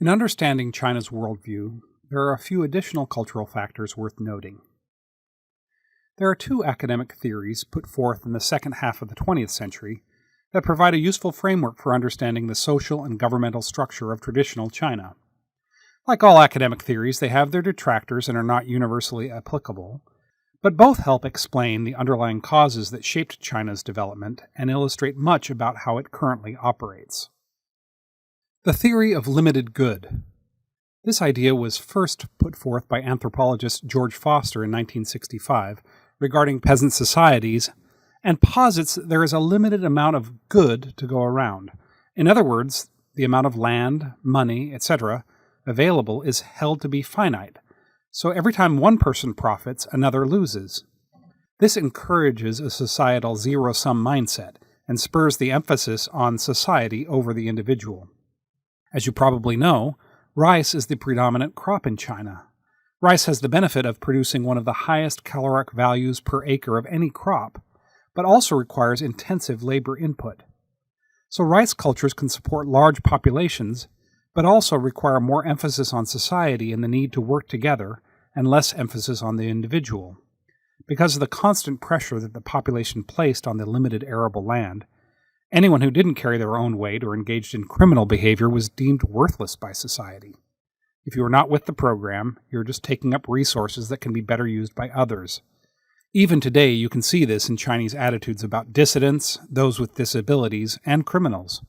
In understanding China's worldview, there are a few additional cultural factors worth noting. There are two academic theories put forth in the second half of the 20th century that provide a useful framework for understanding the social and governmental structure of traditional China. Like all academic theories, they have their detractors and are not universally applicable, but both help explain the underlying causes that shaped China's development and illustrate much about how it currently operates. The theory of limited good. This idea was first put forth by anthropologist George Foster in 1965 regarding peasant societies, and posits that there is a limited amount of good to go around. In other words, the amount of land, money, etc. available is held to be finite, so every time one person profits, another loses. This encourages a societal zero-sum mindset and spurs the emphasis on society over the individual. As you probably know, rice is the predominant crop in China. Rice has the benefit of producing one of the highest caloric values per acre of any crop, but also requires intensive labor input. So rice cultures can support large populations, but also require more emphasis on society and the need to work together, and less emphasis on the individual. Because of the constant pressure that the population placed on the limited arable land, anyone who didn't carry their own weight or engaged in criminal behavior was deemed worthless by society. If you are not with the program, you're just taking up resources that can be better used by others. Even today, you can see this in Chinese attitudes about dissidents, those with disabilities, and criminals.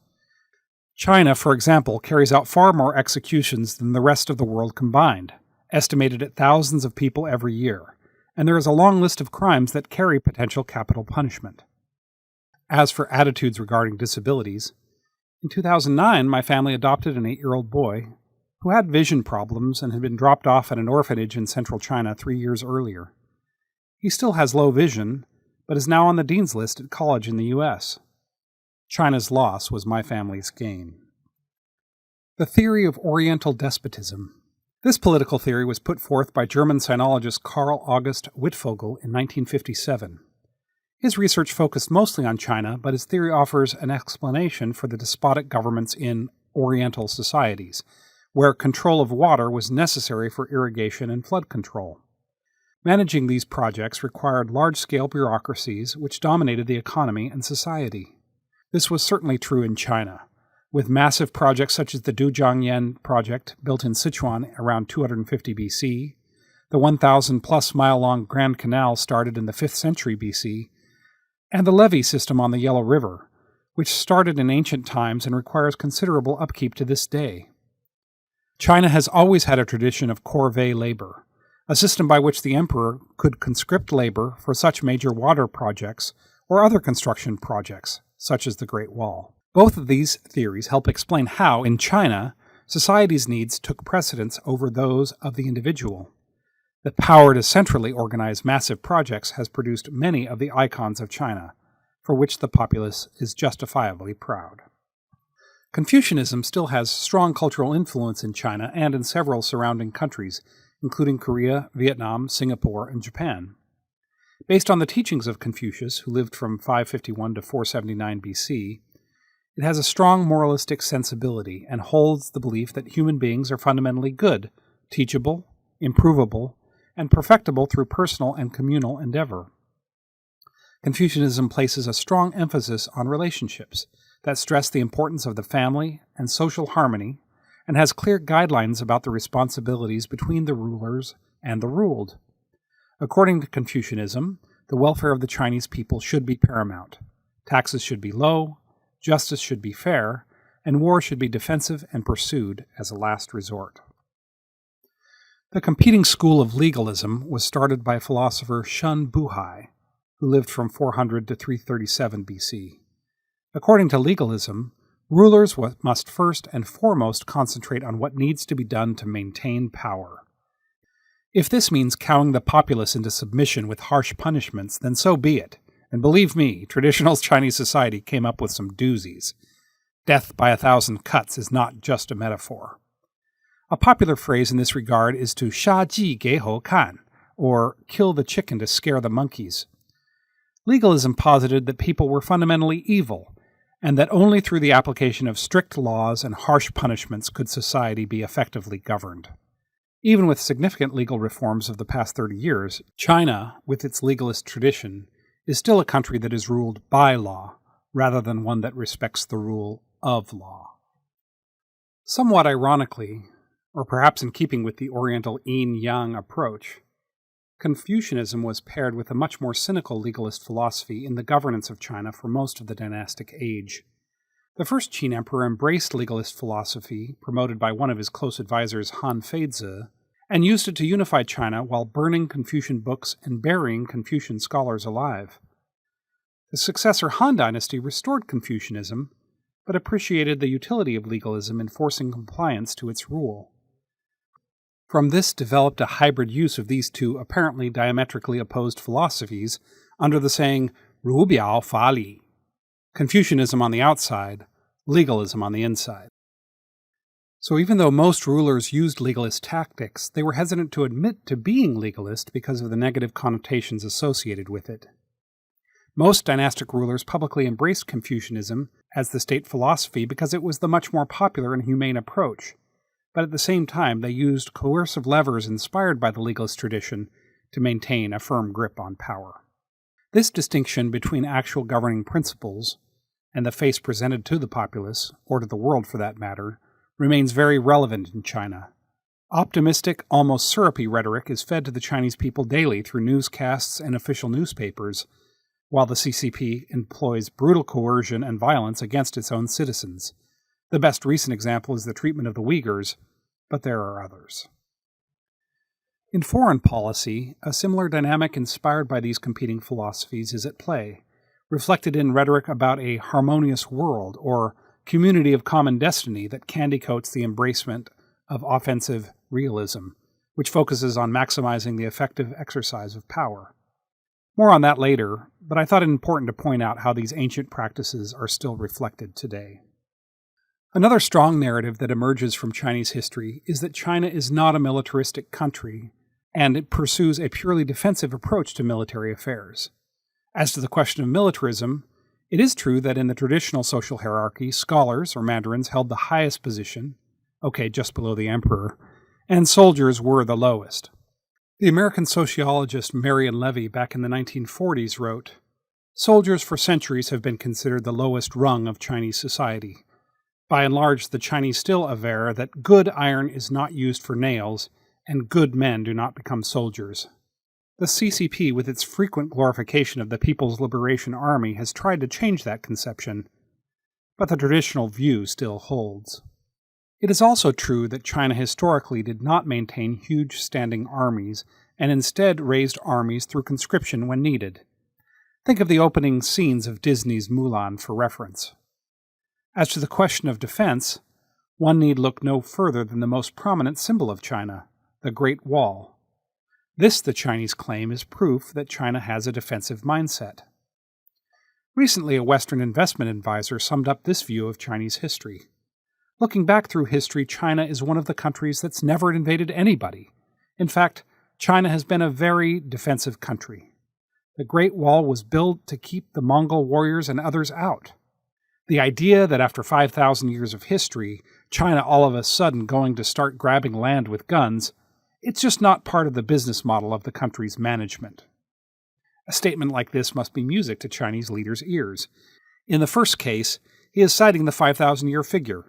China, for example, carries out far more executions than the rest of the world combined, estimated at thousands of people every year, and there is a long list of crimes that carry potential capital punishment. As for attitudes regarding disabilities, in 2009 my family adopted an 8-year-old boy who had vision problems and had been dropped off at an orphanage in central China 3 years earlier. He still has low vision, but is now on the dean's list at college in the U.S. China's loss was my family's gain. The theory of Oriental Despotism. This political theory was put forth by German sinologist Karl August Wittfogel in 1957. His research focused mostly on China, but his theory offers an explanation for the despotic governments in Oriental societies, where control of water was necessary for irrigation and flood control. Managing these projects required large-scale bureaucracies which dominated the economy and society. This was certainly true in China, with massive projects such as the Dujiangyan project built in Sichuan around 250 BC, the 1,000-plus mile-long Grand Canal started in the 5th century BC, and the levee system on the Yellow River, which started in ancient times and requires considerable upkeep to this day. China has always had a tradition of corvée labor, a system by which the emperor could conscript labor for such major water projects or other construction projects, such as the Great Wall. Both of these theories help explain how, in China, society's needs took precedence over those of the individual. The power to centrally organize massive projects has produced many of the icons of China, for which the populace is justifiably proud. Confucianism still has strong cultural influence in China and in several surrounding countries, including Korea, Vietnam, Singapore, and Japan. Based on the teachings of Confucius, who lived from 551 to 479 BC, it has a strong moralistic sensibility and holds the belief that human beings are fundamentally good, teachable, improvable, and perfectible through personal and communal endeavor. Confucianism places a strong emphasis on relationships that stress the importance of the family and social harmony, and has clear guidelines about the responsibilities between the rulers and the ruled. According to Confucianism, the welfare of the Chinese people should be paramount. Taxes should be low, justice should be fair, and war should be defensive and pursued as a last resort. The competing school of legalism was started by philosopher Shun Buhai, who lived from 400 to 337 BC. According to legalism, rulers must first and foremost concentrate on what needs to be done to maintain power. If this means cowing the populace into submission with harsh punishments, then so be it. And believe me, traditional Chinese society came up with some doozies. Death by 1,000 cuts is not just a metaphor. A popular phrase in this regard is to sha ji ge hou kan, or kill the chicken to scare the monkeys. Legalism posited that people were fundamentally evil, and that only through the application of strict laws and harsh punishments could society be effectively governed. Even with significant legal reforms of the past 30 years, China, with its legalist tradition, is still a country that is ruled by law, rather than one that respects the rule of law. Somewhat ironically, or perhaps in keeping with the Oriental yin-yang approach, Confucianism was paired with a much more cynical legalist philosophy in the governance of China for most of the dynastic age. The first Qin emperor embraced legalist philosophy, promoted by one of his close advisors, Han Feizi, and used it to unify China while burning Confucian books and burying Confucian scholars alive. The successor Han dynasty restored Confucianism, but appreciated the utility of legalism in forcing compliance to its rule. From this developed a hybrid use of these two apparently diametrically opposed philosophies under the saying, 儒表法理, Confucianism on the outside, legalism on the inside. So even though most rulers used legalist tactics, they were hesitant to admit to being legalist because of the negative connotations associated with it. Most dynastic rulers publicly embraced Confucianism as the state philosophy because it was the much more popular and humane approach, but at the same time they used coercive levers inspired by the legalist tradition to maintain a firm grip on power. This distinction between actual governing principles and the face presented to the populace, or to the world for that matter, remains very relevant in China. Optimistic, almost syrupy rhetoric is fed to the Chinese people daily through newscasts and official newspapers, while the CCP employs brutal coercion and violence against its own citizens. The best recent example is the treatment of the Uyghurs, but there are others. In foreign policy, a similar dynamic inspired by these competing philosophies is at play, reflected in rhetoric about a harmonious world or community of common destiny that candy-coats the embracement of offensive realism, which focuses on maximizing the effective exercise of power. More on that later, but I thought it important to point out how these ancient practices are still reflected today. Another strong narrative that emerges from Chinese history is that China is not a militaristic country, and it pursues a purely defensive approach to military affairs. As to the question of militarism, it is true that in the traditional social hierarchy, scholars, or mandarins, held the highest position, just below the emperor, and soldiers were the lowest. The American sociologist Marion Levy back in the 1940s wrote, "Soldiers for centuries have been considered the lowest rung of Chinese society. By and large, the Chinese still aver that good iron is not used for nails, and good men do not become soldiers." The CCP, with its frequent glorification of the People's Liberation Army, has tried to change that conception, but the traditional view still holds. It is also true that China historically did not maintain huge standing armies, and instead raised armies through conscription when needed. Think of the opening scenes of Disney's Mulan for reference. As to the question of defense, one need look no further than the most prominent symbol of China, the Great Wall. This, the Chinese claim, is proof that China has a defensive mindset. Recently, a Western investment advisor summed up this view of Chinese history. Looking back through history, China is one of the countries that's never invaded anybody. In fact, China has been a very defensive country. The Great Wall was built to keep the Mongol warriors and others out. The idea that after 5,000 years of history, China all of a sudden going to start grabbing land with guns, it's just not part of the business model of the country's management. A statement like this must be music to Chinese leaders' ears. In the first case, he is citing the 5,000-year figure.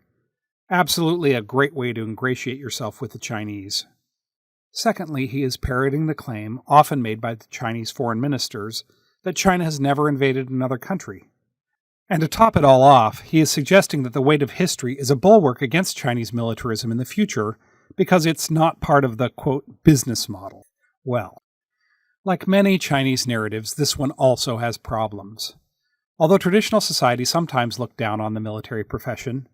Absolutely a great way to ingratiate yourself with the Chinese. Secondly, he is parroting the claim, often made by the Chinese foreign ministers, that China has never invaded another country. And to top it all off, he is suggesting that the weight of history is a bulwark against Chinese militarism in the future because it's not part of the, quote, business model. Well, like many Chinese narratives, this one also has problems. Although traditional society sometimes looked down on the military profession,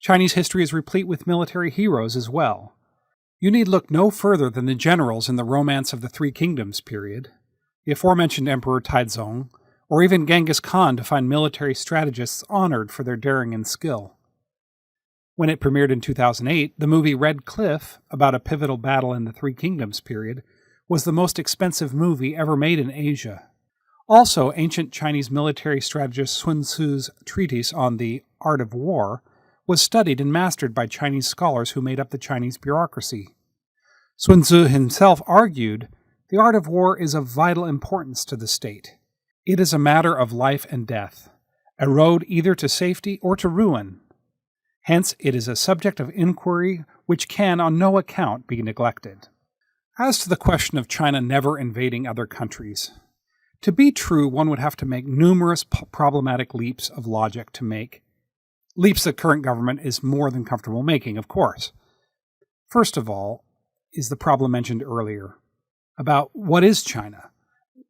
Chinese history is replete with military heroes as well. You need look no further than the generals in the Romance of the Three Kingdoms period, the aforementioned Emperor Taizong, or even Genghis Khan to find military strategists honored for their daring and skill. When it premiered in 2008, the movie Red Cliff, about a pivotal battle in the Three Kingdoms period, was the most expensive movie ever made in Asia. Also, ancient Chinese military strategist Sun Tzu's treatise on the art of war was studied and mastered by Chinese scholars who made up the Chinese bureaucracy. Sun Tzu himself argued, "The art of war is of vital importance to the state. It is a matter of life and death, a road either to safety or to ruin. Hence, it is a subject of inquiry which can on no account be neglected." As to the question of China never invading other countries, to be true, one would have to make numerous problematic leaps of logic to make. Leaps the current government is more than comfortable making, of course. First of all, is the problem mentioned earlier about what is China?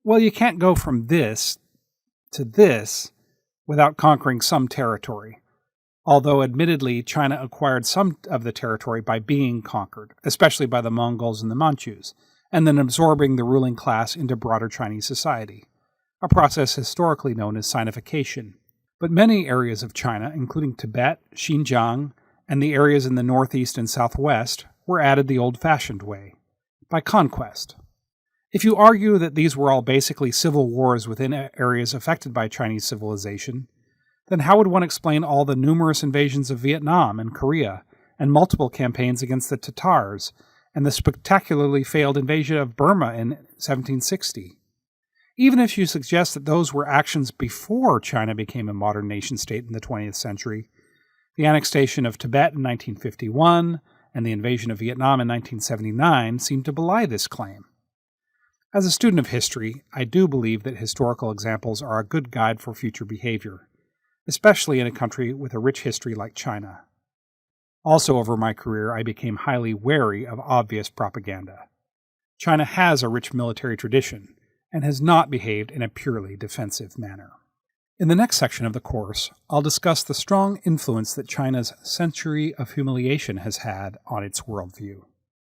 Well, you can't go from this to this without conquering some territory. Although admittedly, China acquired some of the territory by being conquered, especially by the Mongols and the Manchus, and then absorbing the ruling class into broader Chinese society, a process historically known as Sinification. But many areas of China, including Tibet, Xinjiang, and the areas in the northeast and southwest, were added the old-fashioned way, by conquest. If you argue that these were all basically civil wars within areas affected by Chinese civilization, then how would one explain all the numerous invasions of Vietnam and Korea, and multiple campaigns against the Tatars, and the spectacularly failed invasion of Burma in 1760? Even if you suggest that those were actions before China became a modern nation-state in the 20th century, the annexation of Tibet in 1951 and the invasion of Vietnam in 1979 seem to belie this claim. As a student of history, I do believe that historical examples are a good guide for future behavior, especially in a country with a rich history like China. Also, over my career, I became highly wary of obvious propaganda. China has a rich military tradition, and has not behaved in a purely defensive manner. In the next section of the course, I'll discuss the strong influence that China's century of humiliation has had on its worldview.